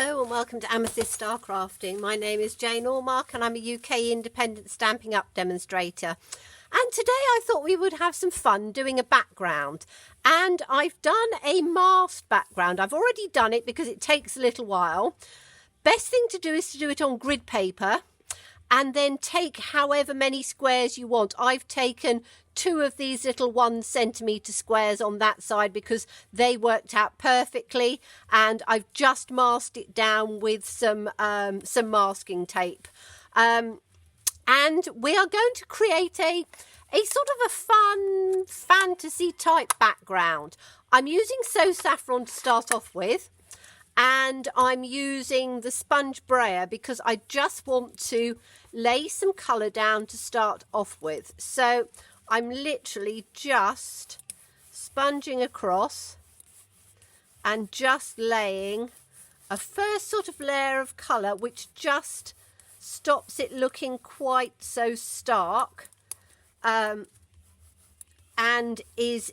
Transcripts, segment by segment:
Hello and welcome to Amethyst Star Crafting. My name is Jane Allmark and I'm a UK independent Stampin' Up demonstrator. And today I thought we would have some fun doing a background. And I've done a masked background. I've already done it because it takes a little while. Best thing to do is to do it on grid paper and then take however many squares you want. I've taken 2 of these little 1 centimetre squares on that side because they worked out perfectly, and I've just masked it down with some masking tape. And we are going to create a sort of a fun fantasy type background. I'm using So Saffron to start off with, and I'm using the sponge brayer because I just want to lay some colour down to start off with. So I'm literally just sponging across and just laying a first sort of layer of colour which just stops it looking quite so stark, and it's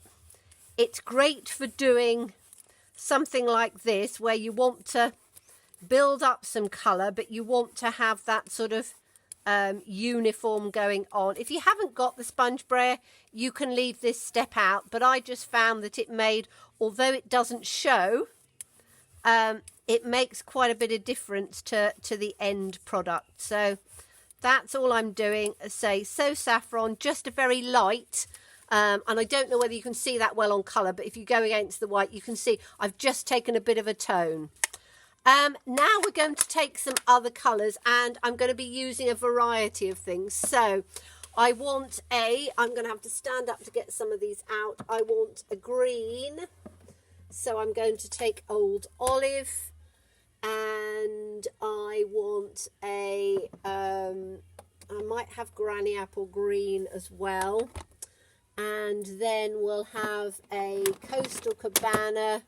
great for doing something like this where you want to build up some colour but you want to have that sort of uniform going on. If you haven't got the sponge brayer, you can leave this step out, but I just found that it made, although it doesn't show, it makes quite a bit of difference to the end product. So that's all I'm doing. So Saffron, just a very light, and I don't know whether you can see that well on colour, but if you go against the white you can see I've just taken a bit of a tone. Now we're going to take some other colours, and I'm going to be using a variety of things. So I'm going to have to stand up to get some of these out. I want a green, so I'm going to take Old Olive, and I want I might have Granny Apple Green as well, and then we'll have a Coastal Cabana,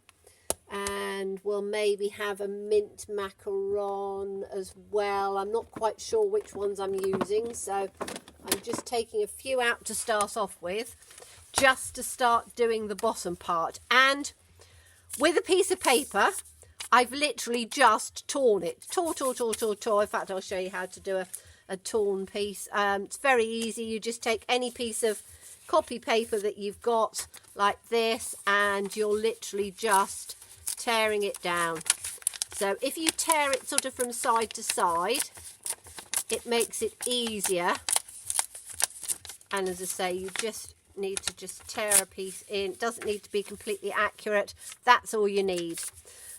and we'll maybe have a mint macaron as well. I'm not quite sure which ones I'm using, so I'm just taking a few out to start off with, just to start doing the bottom part. And with a piece of paper, I've literally just torn it. Tore. In fact, I'll show you how to do a torn piece. It's very easy. You just take any piece of copy paper that you've got like this, and you're literally just tearing it down. So if you tear it sort of from side to side, it makes it easier. And as I say, you just need to just tear a piece in. It doesn't need to be completely accurate. That's all you need.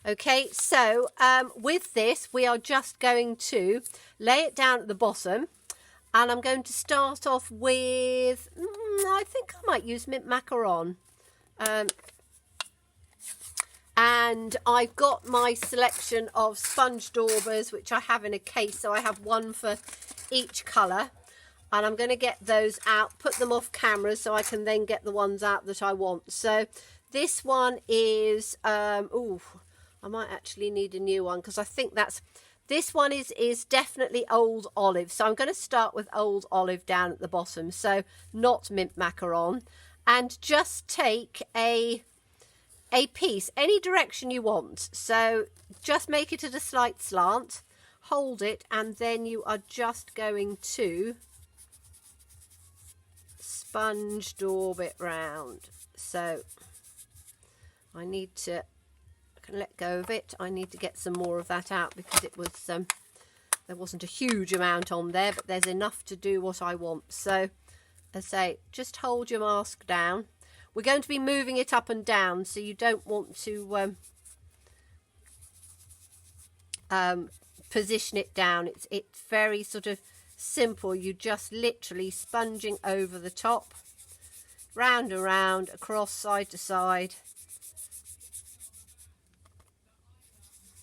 Okay, so with this we are just going to lay it down at the bottom, and I'm going to start off with I think I might use mint macaron. And I've got my selection of sponge daubers, which I have in a case, so I have one for each colour, and I'm going to get those out, put them off camera so I can then get the ones out that I want. So this one is I might actually need a new one, because I think this one is definitely Old Olive, so I'm going to start with Old Olive down at the bottom, so not mint macaron, and just take a piece any direction you want. So just make it at a slight slant, hold it, and then you are just going to sponge daub it round. So I can let go of it. I need to get some more of that out because it was there wasn't a huge amount on there, but there's enough to do what I want. So as I say, just hold your mask down. We're going to be moving it up and down, so you don't want to position it down. It's very sort of simple. You just literally sponging over the top, round and round, across, side to side,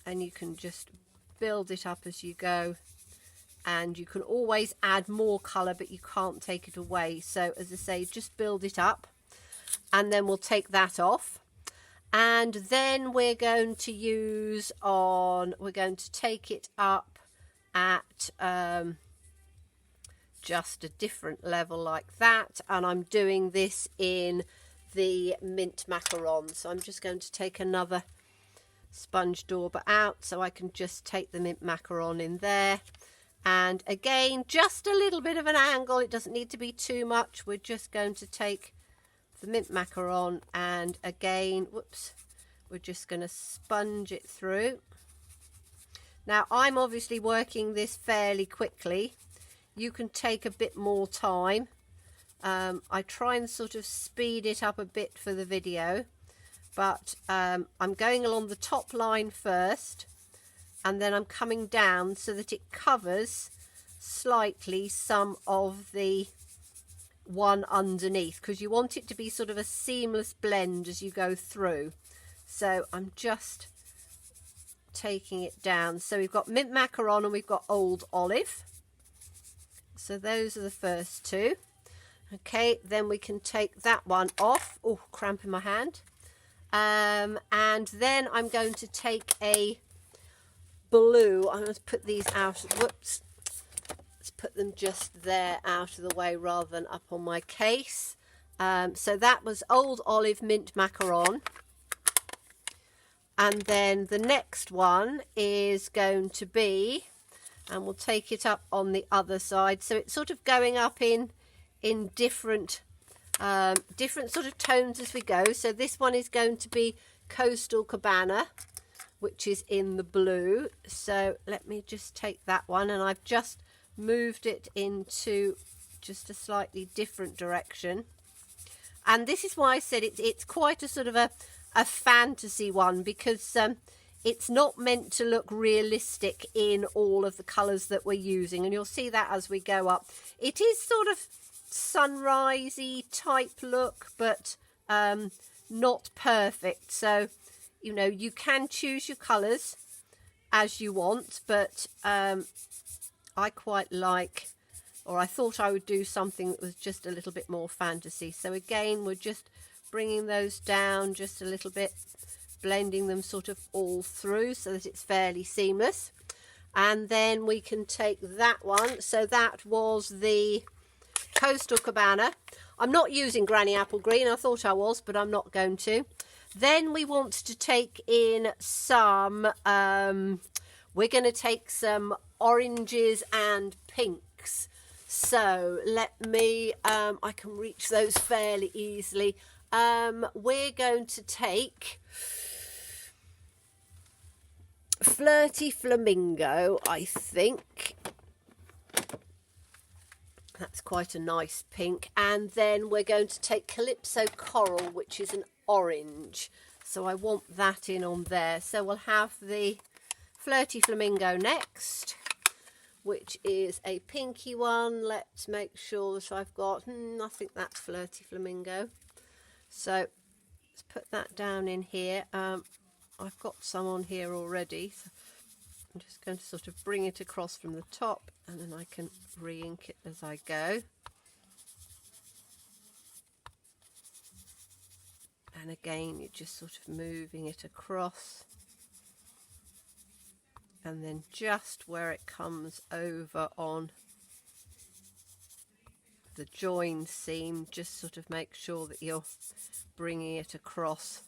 and you can just build it up as you go. And you can always add more colour, but you can't take it away. So as I say, just build it up. And then we'll take that off, and then we're going to take it up at just a different level like that, and I'm doing this in the mint macaron. So I'm just going to take another sponge dauber out, so I can just take the mint macaron in there. And again, just a little bit of an angle. It doesn't need to be too much. We're just going to take the mint macaron and again, whoops, we're just going to sponge it through. Now, I'm obviously working this fairly quickly. You can take a bit more time. I try and sort of speed it up a bit for the video, but I'm going along the top line first, and then I'm coming down so that it covers slightly some of the one underneath, because you want it to be sort of a seamless blend as you go through. So I'm just taking it down. So we've got mint macaron and we've got old olive. So those are the first two. Okay, then we can take that one off. Oh, cramp in my hand. And then I'm going to take a blue. I'm going to put these out. Whoops. Let's put them just there out of the way rather than up on my case. So that was old olive, mint macaron. And then the next one is going to be, and we'll take it up on the other side. So it's sort of going up in different sort of tones as we go. So this one is going to be Coastal Cabana, which is in the blue. So let me just take that one, and I've just moved it into just a slightly different direction. And this is why I said it's quite a sort of a fantasy one, because it's not meant to look realistic in all of the colours that we're using, and you'll see that as we go up. It is sort of sunrisey type look, but not perfect. So, you know, you can choose your colours as you want, but I quite like, or I thought I would do something that was just a little bit more fantasy. So again, we're just bringing those down just a little bit, blending them sort of all through so that it's fairly seamless. And then we can take that one. So that was the Coastal Cabana. I'm not using Granny Apple Green. I thought I was, but I'm not going to. Then we want to take in some, we're going to take some oranges and pinks. So let me, I can reach those fairly easily. We're going to take Flirty Flamingo, I think. That's quite a nice pink. And then we're going to take Calypso Coral, which is an orange. So I want that in on there. So we'll have the Flirty Flamingo next, which is a pinky one. Let's make sure that I've got, I think that's Flirty Flamingo. So let's put that down in here. I've got some on here already. So I'm just going to sort of bring it across from the top, and then I can re-ink it as I go. And again, you're just sort of moving it across. And then just where it comes over on the join seam, just sort of make sure that you're bringing it across.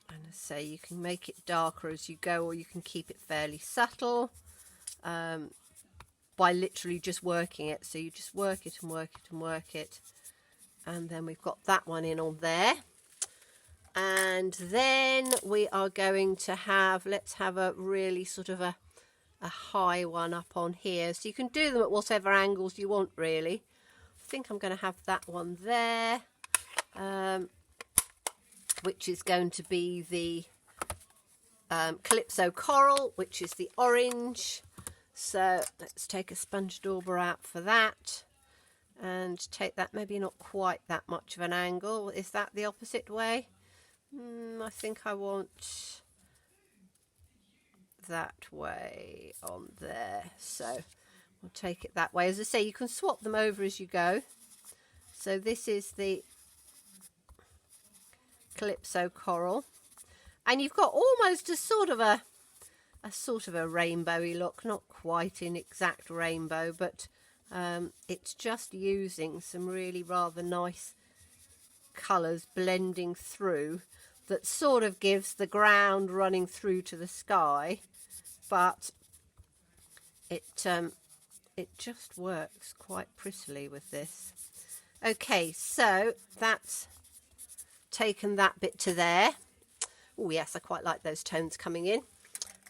And as I say, you can make it darker as you go, or you can keep it fairly subtle by literally just working it. So you just work it and work it and work it. And then we've got that one in on there. And then we are going to have, let's have a really sort of a high one up on here. So you can do them at whatever angles you want, really. I think I'm going to have that one there, which is going to be the Calypso Coral, which is the orange. So let's take a sponge dauber out for that. And take that, maybe not quite that much of an angle. Is that the opposite way? I think I want that way on there. So we'll take it that way. As I say, you can swap them over as you go. So this is the Calypso Coral. And you've got almost a sort of a rainbowy look. Not quite in exact rainbow, but it's just using some really rather nice colours blending through. that sort of gives the ground running through to the sky, but it just works quite prettily with this. Okay, so that's taken that bit to there. Oh yes, I quite like those tones coming in.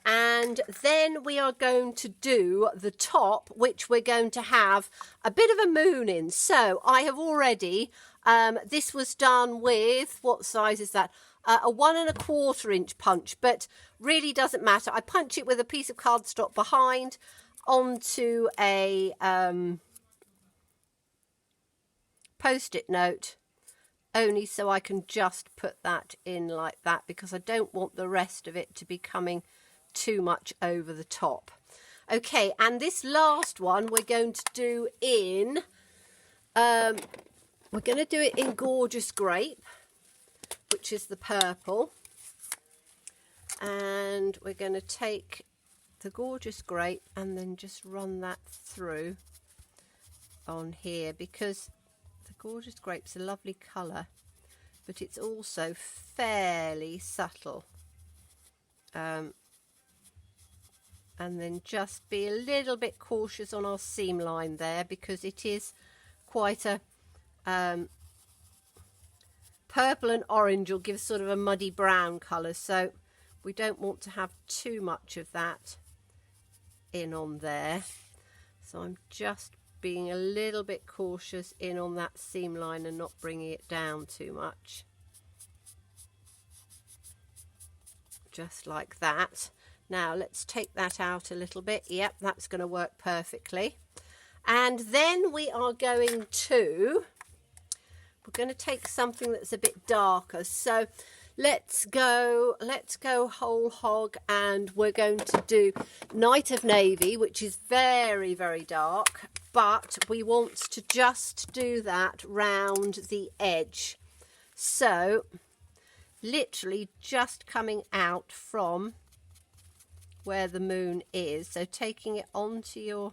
And then we are going to do the top, which we're going to have a bit of a moon in. So I have already, this was done with, what size is that? A 1 1/4 inch punch, but really doesn't matter. I punch it with a piece of cardstock behind onto a post-it note, only so I can just put that in like that, because I don't want the rest of it to be coming too much over the top. Okay, and this last one we're going to do in Gorgeous Grape, which is the purple, and we're going to take the Gorgeous Grape and then just run that through on here, because the Gorgeous Grape's a lovely colour, but it's also fairly subtle. And then just be a little bit cautious on our seam line there, because it is quite a purple and orange will give sort of a muddy brown colour, so we don't want to have too much of that in on there. So I'm just being a little bit cautious in on that seam line and not bringing it down too much. Just like that. Now let's take that out a little bit. Yep, that's going to work perfectly. And then we are going to, we're going to take something that's a bit darker. So let's go whole hog, and we're going to do Night of Navy, which is very, very dark, but we want to just do that round the edge. So literally just coming out from where the moon is, so taking it onto your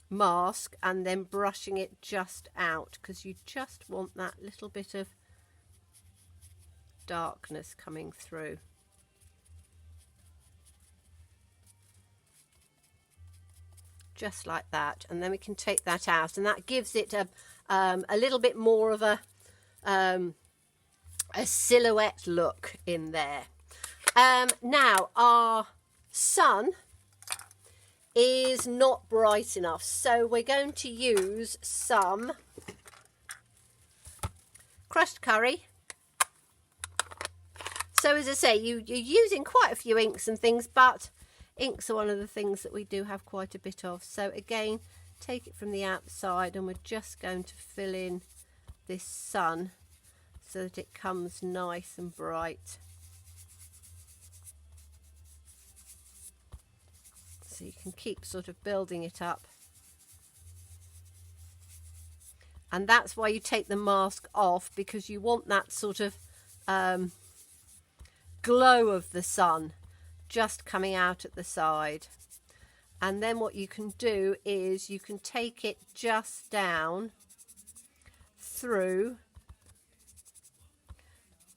mask and then brushing it just out, because you just want that little bit of darkness coming through. Just like that, and then we can take that out, and that gives it a little bit more of a silhouette look in there. Now our sun is not bright enough, so we're going to use some crushed curry. So as I say, you're using quite a few inks and things, but inks are one of the things that we do have quite a bit of. So again, take it from the outside, and we're just going to fill in this sun so that it comes nice and bright. So you can keep sort of building it up. And that's why you take the mask off, because you want that sort of glow of the sun just coming out at the side. And then what you can do is you can take it just down through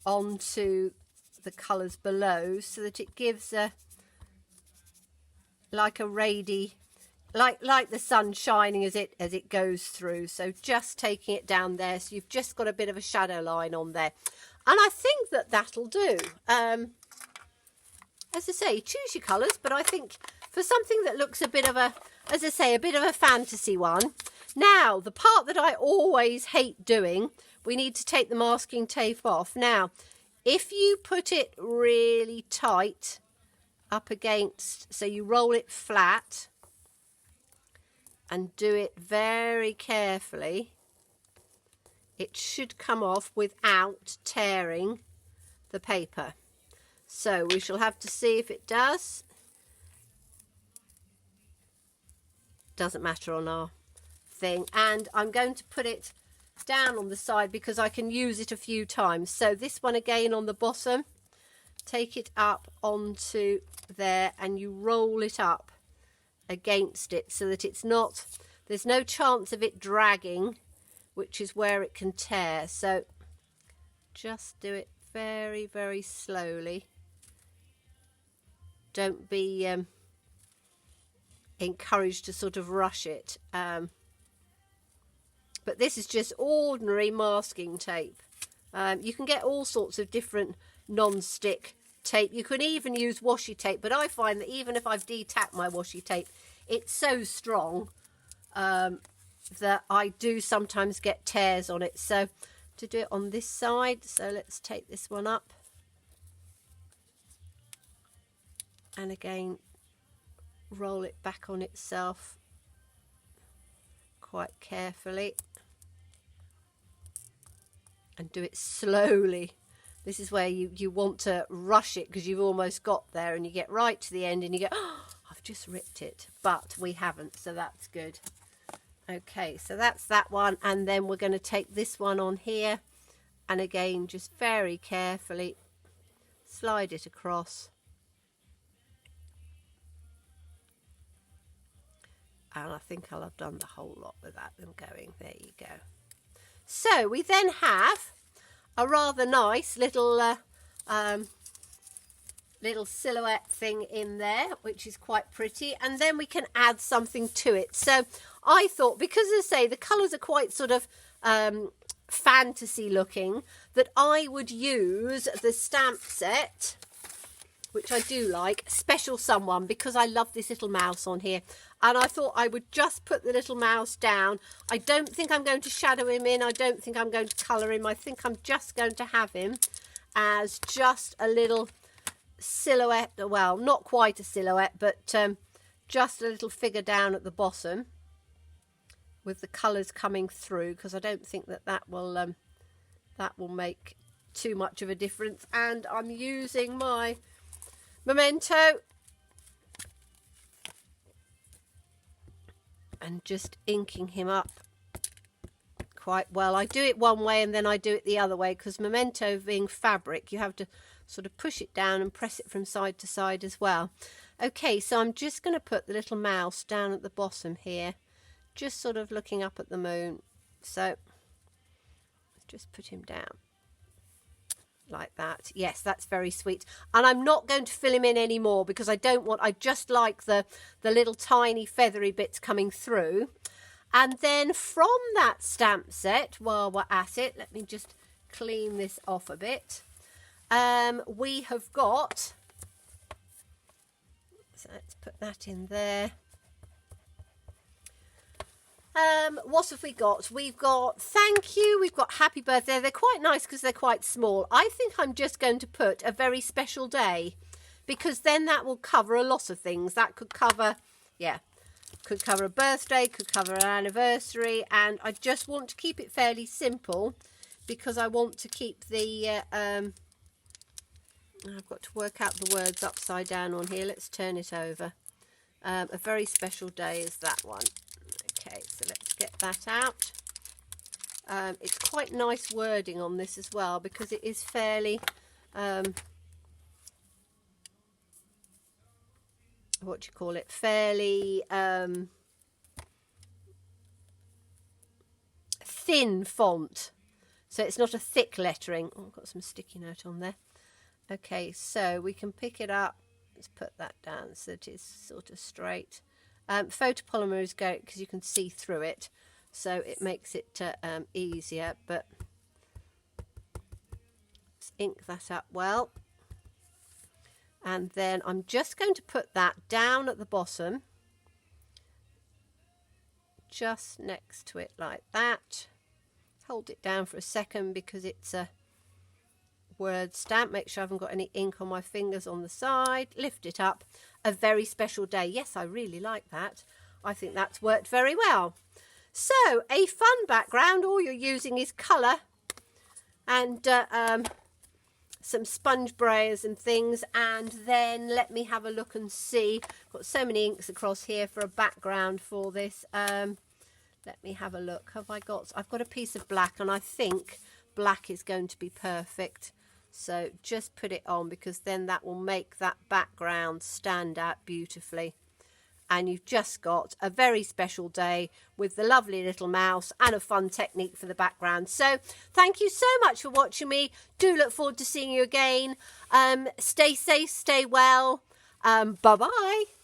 onto the colours below, so that it gives a like a rady, like the sun shining as it goes through. So just taking it down there, so you've just got a bit of a shadow line on there, and I think that that'll do. As I say, choose your colours, but I think for something that looks a bit of a, as I say, a bit of a fantasy one. Now the part that I always hate doing, we need to take the masking tape off. Now if you put it really tight up against, so you roll it flat and do it very carefully, it should come off without tearing the paper. So we shall have to see if it does. Doesn't matter on our thing. And I'm going to put it down on the side because I can use it a few times. So this one again on the bottom, take it up onto there and you roll it up against it so that it's not, there's no chance of it dragging which is where it can tear. So just do it very, very slowly. Don't be encouraged to sort of rush it. But this is just ordinary masking tape. You can get all sorts of different non-stick tape. You can even use washi tape, but I find that even if I've detacked my washi tape, it's so strong that I do sometimes get tears on it. So to do it on this side, so let's take this one up. And again, roll it back on itself quite carefully. And do it slowly. This is where you want to rush it because you've almost got there and you get right to the end and you go, oh, I've just ripped it. But we haven't, so that's good. Okay, so that's that one. And then we're going to take this one on here. And again, just very carefully slide it across. And I think I'll have done the whole lot without them going. There you go. So we then have a rather nice little little silhouette thing in there, which is quite pretty. And then we can add something to it. So I thought, because as I say, the colours are quite sort of fantasy looking, that I would use the stamp set, which I do like, Special Someone, because I love this little mouse on here. And I thought I would just put the little mouse down. I don't think I'm going to shadow him in. I don't think I'm going to colour him. I think I'm just going to have him as just a little silhouette. Well, not quite a silhouette, but just a little figure down at the bottom with the colours coming through, because I don't think that will make too much of a difference. And I'm using my Memento and just inking him up quite well. I do it one way and then I do it the other way, because Memento being fabric, you have to sort of push it down and press it from side to side as well. Okay, so I'm just going to put the little mouse down at the bottom here, just sort of looking up at the moon. So let's just put him down like that. Yes, that's very sweet. And I'm not going to fill him in anymore because I don't want, I just like the little tiny feathery bits coming through. And then from that stamp set, while we're at it, let me just clean this off a bit. We have got, so let's put that in there. What have we got? We've got thank you, we've got happy birthday. They're quite nice because they're quite small. I think I'm just going to put a very special day, because then that will cover a lot of things. That could cover, yeah, could cover a birthday, could cover an anniversary, and I just want to keep it fairly simple because I want to keep the, I've got to work out the words upside down on here. Let's turn it over. A very special day is that one. Okay, so let's get that out. It's quite nice wording on this as well, because it is fairly, what do you call it, fairly thin font. So it's not a thick lettering. Oh, I've got some sticky note on there. Okay, so we can pick it up. Let's put that down so it is sort of straight. Photopolymer is great because you can see through it, so it makes it easier, but let's ink that up well. And then I'm just going to put that down at the bottom, just next to it like that. Hold it down for a second because it's a word stamp. Make sure I haven't got any ink on my fingers on the side. Lift it up. A very special day. Yes, I really like that. I think that's worked very well. So a fun background. All you're using is colour and some sponge brayers and things. And then let me have a look and see. Got so many inks across here for a background for this. Let me have a look. I've got a piece of black, and I think black is going to be perfect. So just put it on, because then that will make that background stand out beautifully. and you've just got a very special day with the lovely little mouse and a fun technique for the background. So thank you so much for watching me. Do look forward to seeing you again. Stay safe, stay well. Bye-bye.